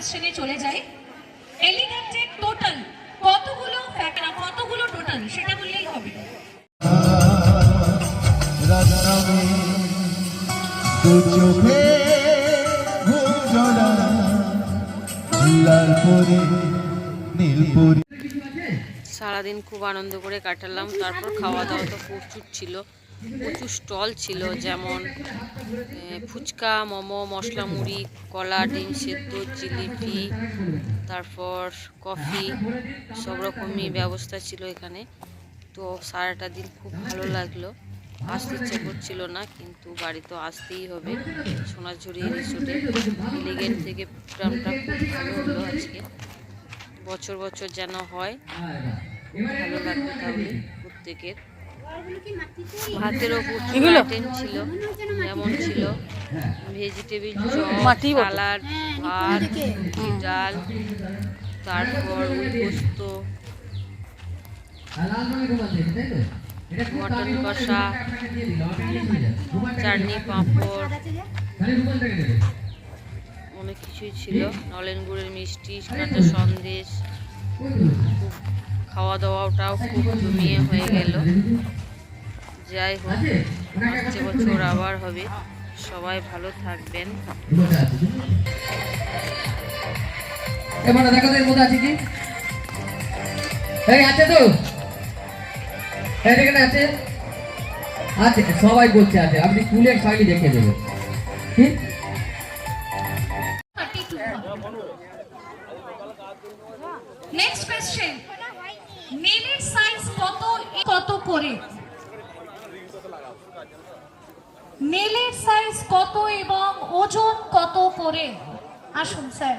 কোশ্চেনে চলে যাই। এলিগেন্টের টোটাল কতগুলো ফ্যাক্টর, কতগুলো টোটাল সেটা বললেই হবে। সারাদিন খুব আনন্দ করে কাটালাম। তারপর খাওয়া দাওয়া তো প্রচুর ছিল, প্রচুর স্টল ছিল, যেমন ফুচকা, মোমো, মশলা মুড়ি, কলা, ডিম সেদ্ধ, জিলিপি, তারপর কফি, সব রকমই ব্যবস্থা ছিল এখানে। তো সারাটা দিন খুব ভালো লাগলো। আসতে ইচ্ছে করছিল না, কিন্তু বাড়ি তো আসতেই হবে। সোনাঝুরি রিসোর্টে এলিগেন্ট থেকে প্রোগ্রামটা খুব ভালো হলো আজকে। বছর বছর যেন হয়, ভালো লাগবে তাহলে প্রত্যেকের। ভাতেরও প্রচুর আইটেম ছিল, যেমন ছিল ভেজিটেবিল চপ, সালাড, ভাত, ডাল, তারপর পোস্ত, মটন কষা, চাটনি, পাঁপড়, অনেক কিছুই ছিল। নলেন গুড়ের মিষ্টি, কাঁচা সন্দেশ। খাওয়া দাওয়াটাও খুব জমিয়ে হয়ে গেল। যাই হোক, আসছে বছর আবার হবে। সবাই ভালো থাকবেন। সবাই বলছে আছে, আপনি স্কুলের ফাইল দেখে দেবেন। নেক্সট কোশ্চেন, নেলের সাইজ কত কত করে? নেলের সাইজ কত এবং ওজন কত করে? আসুন স্যার।